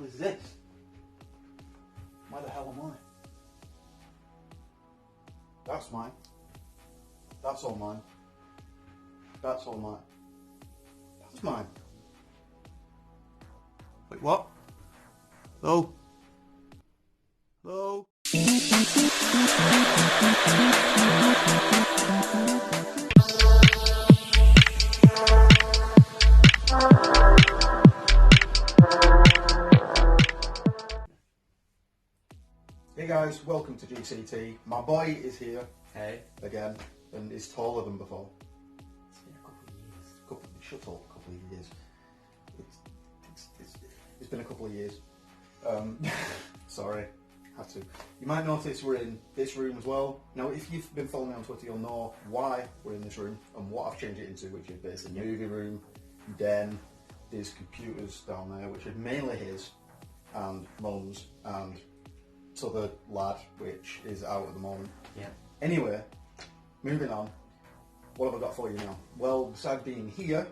is this? Where the hell am I? That's mine. That's all mine. That's all mine. That's mine. Wait, what? Hello? Hello? Hey guys, welcome to GCT. My boy is here. Hey. Again, and is taller than before. It's been a couple of years. Shut up, a couple of years. It's been a couple of years. Sorry, had to. You might notice we're in this room as well. Now, if you've been following me on Twitter, you'll know why we're in this room and what I've changed it into, which is basically movie room, den, there's computers down there, which are mainly his, and Mum's, and other lad, which is out at the moment. Yeah. Anyway, moving on. What have I got for you now? Well, besides being here,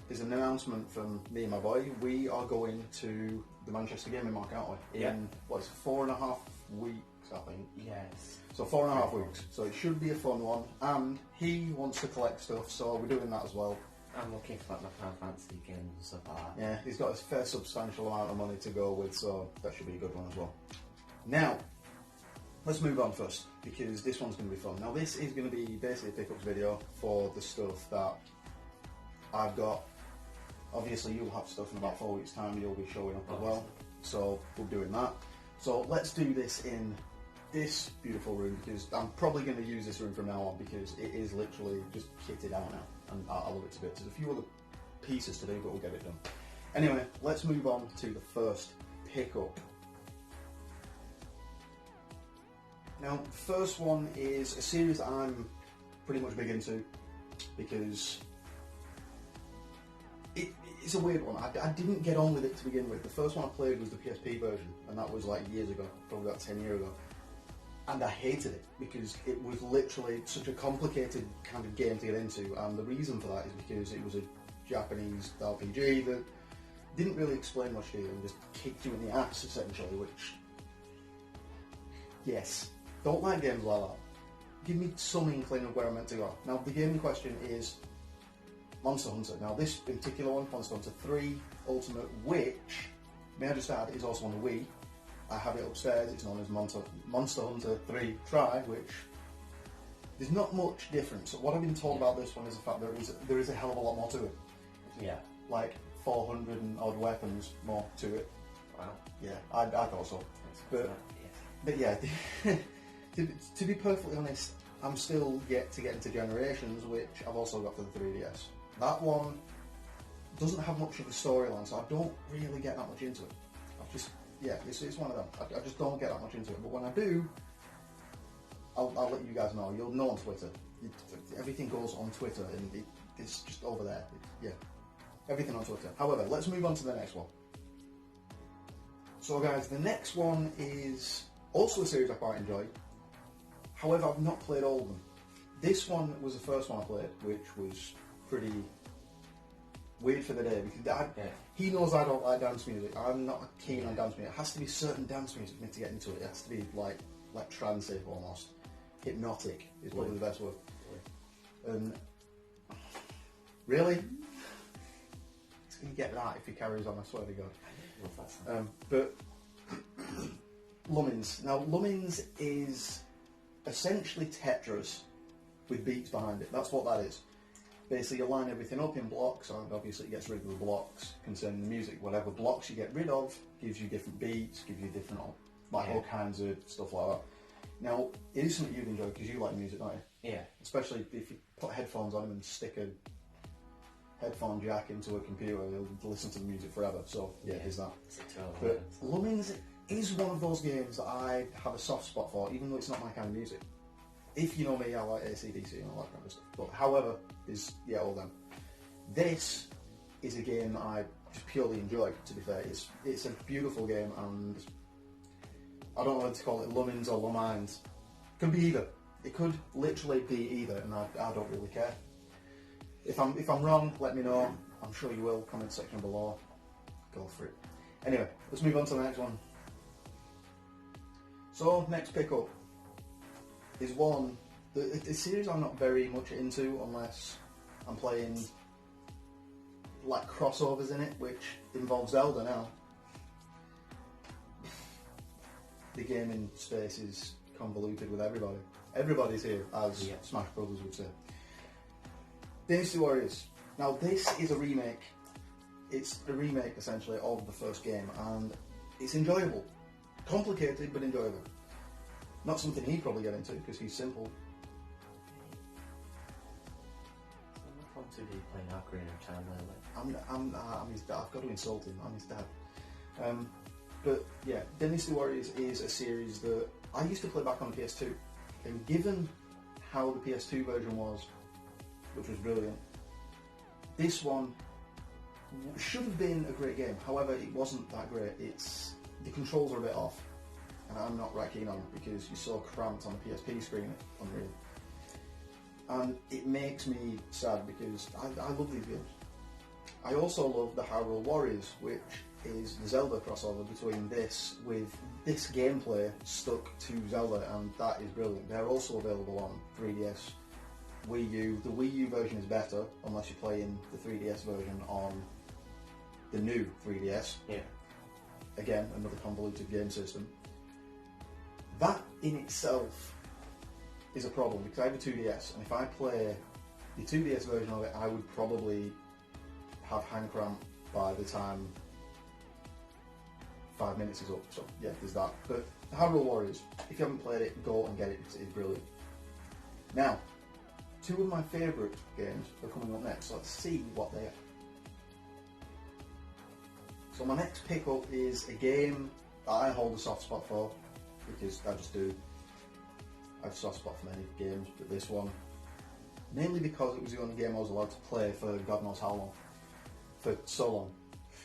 is an announcement from me and my boy. We are going to the Manchester Gaming Market, aren't we? Yeah. In, what, it's 4.5 weeks, I think. Yes. So 4.5 weeks. So it should be a fun one. And he wants to collect stuff, so we're doing that as well. I'm looking for like my Final Fantasy games and stuff like that. Yeah, he's got a fair substantial amount of money to go with, so that should be a good one as well. Now, let's move on first, because this one's going to be fun. Now, this is going to be basically a pickups video for the stuff that I've got. Obviously, you'll have stuff in about 4 weeks' time, you'll be showing up as well. So, we're doing that. So, let's do this in this beautiful room, because I'm probably going to use this room from now on, because it is literally just kitted out now, and I love it to bits. There's a few other pieces to do, but we'll get it done. Anyway, let's move on to the first pickup. Now, the first one is a series that I'm pretty much big into, because it's a weird one. I didn't get on with it to begin with. The first one I played was the PSP version, and that was like years ago, probably about 10 years ago. And I hated it, because it was literally such a complicated kind of game to get into, and the reason for that is because it was a Japanese RPG that didn't really explain much to you and just kicked you in the ass, essentially, which, yes. Don't like games like that. Give me some inkling of where I'm meant to go. Now, the game in question is Monster Hunter. Now, this particular one, Monster Hunter 3 Ultimate, which, may I just add, is also on the Wii. I have it upstairs. It's known as Monster Hunter 3 Try, which there's not much difference. What I've been told about this one is the fact there is a hell of a lot more to it. Yeah. Like 400 and odd weapons more to it. Wow. Yeah, I thought so. But yeah. To be perfectly honest, I'm still yet to get into Generations, which I've also got for the 3DS. That one doesn't have much of a storyline, so I don't really get that much into it. It's one of them. I just don't get that much into it. But when I do, I'll let you guys know. You'll know on Twitter. Everything goes on Twitter, and it's just over there. Everything on Twitter. However, let's move on to the next one. So guys, the next one is also a series I quite enjoy. However, I've not played all of them. This one was the first one I played, which was pretty weird for the day, because he knows I don't like dance music. I'm not keen on dance music. It has to be certain dance music for me to get into it. It has to be like trance-y almost. Hypnotic is probably the best word. And really? He's going to get that if he carries on, I swear to God. But Lummins. Now, Lummins is essentially Tetris with beats behind it. That's what that is. Basically, you line everything up in blocks, and obviously it gets rid of the blocks concerning the music. Whatever blocks you get rid of gives you different beats, gives you different, all kinds of stuff like that. Now, it is something you'd enjoy, because you like music, don't you? Yeah. Especially if you put headphones on and stick a headphone jack into a computer, you'll listen to the music forever. So, yeah, here's that. But Lummins is one of those games that I have a soft spot for, even though it's not my kind of music. If you know me, I like AC/DC and all that kind of stuff. But however, all them. This is a game that I just purely enjoy, to be fair. It's a beautiful game, and I don't know whether to call it Lummins or Lummines. It could be either. It could literally be either, and I don't really care. If I'm wrong, let me know. I'm sure you will. Comment section below. Go for it. Anyway, let's move on to the next one. So, next pickup is one that a series I'm not very much into unless I'm playing like crossovers in it, which involves Zelda now. The gaming space is convoluted with everybody. Everybody's here, as Smash Brothers would say. Dynasty Warriors. Now, this is a remake. It's a remake, essentially, of the first game, and it's enjoyable. Complicated, but enjoyable. Not something he'd probably get into, because he's simple. How much fun to be playing Ocarina of Time lately? I'm his dad. I've got to insult him. I'm his dad. But yeah, Dynasty Warriors is a series that I used to play back on the PS2. And given how the PS2 version was, which was brilliant, this one should have been a great game. However, it wasn't that great. The controls are a bit off, and I'm not right keen on it because you're so cramped on the PSP screen. Unreal. And it makes me sad because I love these games. I also love the Hyrule Warriors, which is the Zelda crossover between this with this gameplay stuck to Zelda, and that is brilliant. They're also available on 3DS, Wii U. The Wii U version is better unless you're playing the 3DS version on the new 3DS. Yeah. Again, another convoluted game system. That in itself is a problem because I have a 2DS, and if I play the 2DS version of it, I would probably have hand cramp by the time 5 minutes is up. So yeah, there's that. But Hyrule Warriors, if you haven't played it, go and get it because it is brilliant. Now, two of my favourite games are coming up next, so let's see what they are. So my next pickup is a game that I hold a soft spot for, because I just do. I have a soft spot for many games, but this one, mainly because it was the only game I was allowed to play for God knows how long. For so long.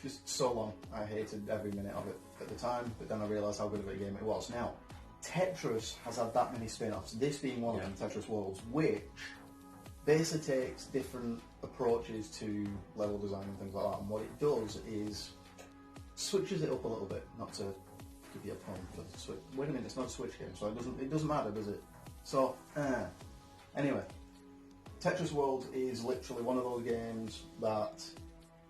Just so long. I hated every minute of it at the time, but then I realised how good of a game it was. Now, Tetris has had that many spin-offs, this being one of them, Tetris Worlds, which basically takes different approaches to level design and things like that, and what it does is switches it up a little bit, not to give you a pun for the Switch. Wait a minute, it's not a Switch game, so it doesn't matter, does it? So, anyway, Tetris World is literally one of those games that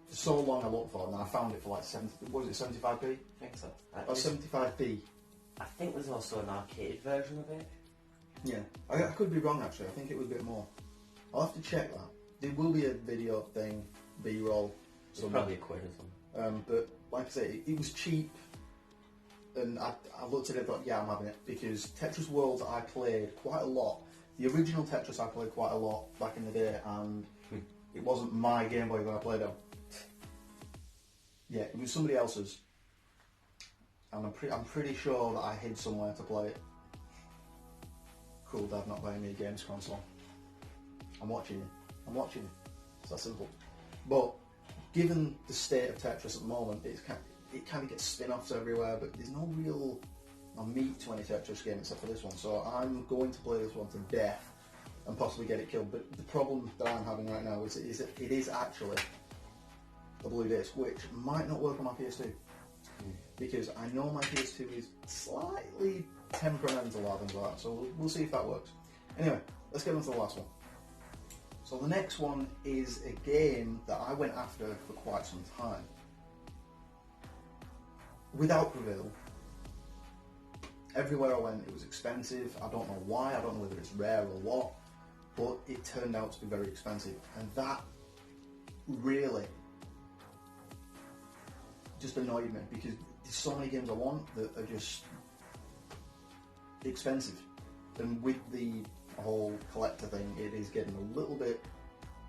for so long I looked for, and then I found it for like 75p? I think so. Or 75p. I think there's also an arcade version of it. Yeah, I could be wrong actually, I think it was a bit more. I'll have to check that. There will be a video thing, B-roll. Probably a quid or something. But like I say, it was cheap, and I looked at it and thought, yeah, I'm having it, because Tetris World I played quite a lot. The original Tetris I played quite a lot back in the day, and it wasn't my Game Boy that I played on. Yeah, it was somebody else's, and I'm pretty sure that I hid somewhere to play it. Cool Dad not buying me a games console. I'm watching you. I'm watching you. It's that simple. But given the state of Tetris at the moment, it kind of gets spin-offs everywhere, but there's no real meat to any Tetris game except for this one. So I'm going to play this one to death and possibly get it killed. But the problem that I'm having right now is it is actually a blue disc, which might not work on my PS2. Because I know my PS2 is slightly temperamental and things like that, so we'll see if that works. Anyway, let's get on to the last one. So the next one is a game that I went after for quite some time, without prevail. Everywhere I went, it was expensive. I don't know why, I don't know whether it's rare or what, but it turned out to be very expensive, and that really just annoyed me, because there's so many games I want that are just expensive, and with the whole collector thing, it is getting a little bit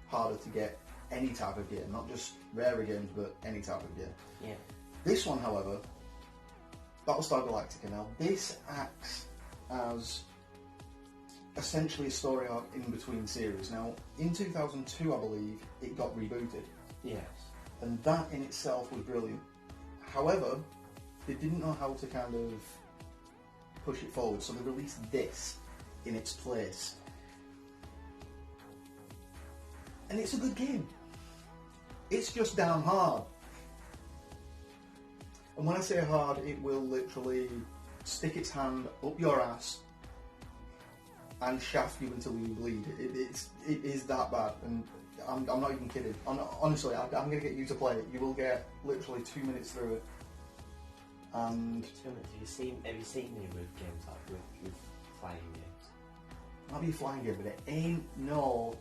harder to get any type of game, not just rarer games, but any type of game. Yeah. This one, however, Battlestar Galactica. Now, this acts as essentially a story arc in between series. Now, in 2002, I believe, it got rebooted. Yes. And that in itself was brilliant. However, they didn't know how to kind of push it forward, so they released this in its place. And it's a good game. It's just damn hard. And when I say hard, it will literally stick its hand up your ass and shaft you until you bleed. It is that bad, and I'm not even kidding. Honestly, I'm going to get you to play it. You will get literally 2 minutes through it. And 2 minutes. Have you seen any with games like with flying games? I'll be a flying game, but it ain't no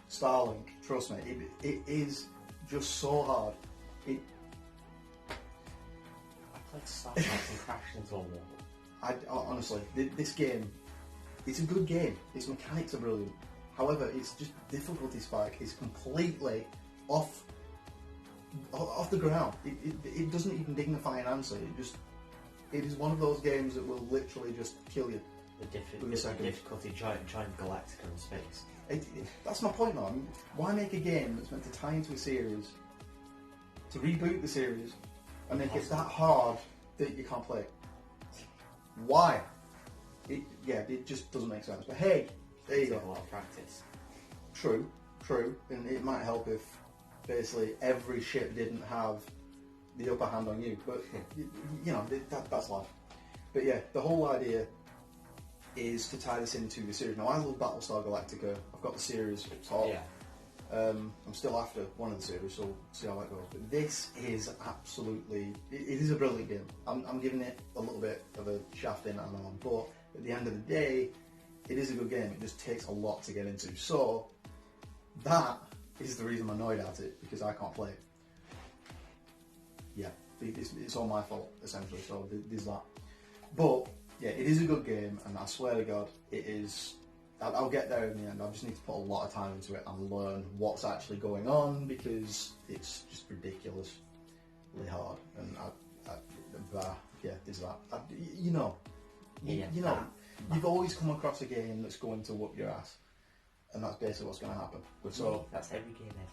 Starlink. Trust me, it is just so hard. I played Star Wars and crashed into a wall. Honestly, this game, it's a good game. Its mechanics are brilliant. However, its just difficulty spike is completely off the ground. It doesn't even dignify an answer. It is one of those games that will literally just kill you. The difficulty giant Galactica in space. That's my point though. I mean, why make a game that's meant to tie into a series, to reboot the series, and make it that hard that you can't play it? Why? It just doesn't make sense. But hey, there you go. A lot of practice. True, and it might help if basically every ship didn't have the upper hand on you. But you know, that's life. But yeah, the whole idea is to tie this into the series. Now, I love Battlestar Galactica. I've got the series up top. Yeah. I'm still after one of the series, so we'll see how that goes. But this is absolutely, it is a brilliant game. I'm giving it a little bit of a shafting, I know, but at the end of the day, it is a good game. It just takes a lot to get into. So that is the reason I'm annoyed at it, because I can't play it. Yeah, it's all my fault, essentially, so there's that. But yeah, it is a good game, and I swear to God, it is. I'll get there in the end. I just need to put a lot of time into it and learn what's actually going on, because it's just ridiculously hard. And yeah, there's that. You know, you've always come across a game that's going to whoop your ass, and that's basically what's going to happen. So that's every game ever.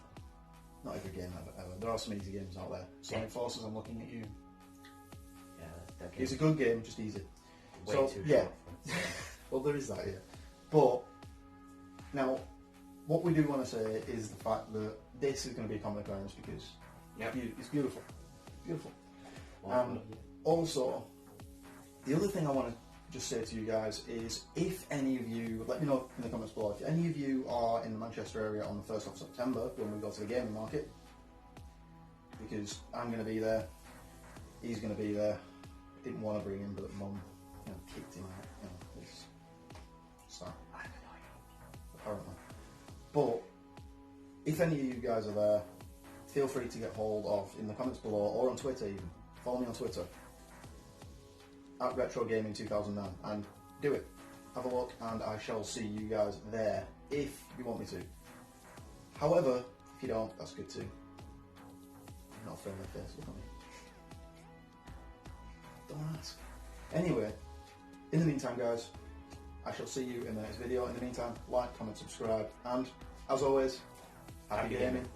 Not every game ever. There are some easy games out there. Sonic Forces, I'm looking at you. Yeah, that game. It's a good game, just easy. Way so too yeah, short. well there is that, yeah. But now, what we do want to say is the fact that this is going to be a common occurrence, because it's beautiful, beautiful. And also, the other thing I want to just say to you guys is, if any of you, let me know in the comments below, if any of you are in the Manchester area on the 1st of September when we go to the gaming market, because I'm going to be there, he's going to be there. Didn't want to bring him, but Mum kicked him out. It's sad, apparently. But if any of you guys are there, feel free to get hold of in the comments below, or on Twitter even. Follow me on Twitter at RetroGaming2009 and do it. Have a look, and I shall see you guys there if you want me to. However, if you don't, that's good too. I'm not afraid of my face, look at me. Don't ask. Anyway, in the meantime, guys, I shall see you in the next video. In the meantime, like, comment, subscribe, and as always, happy gaming.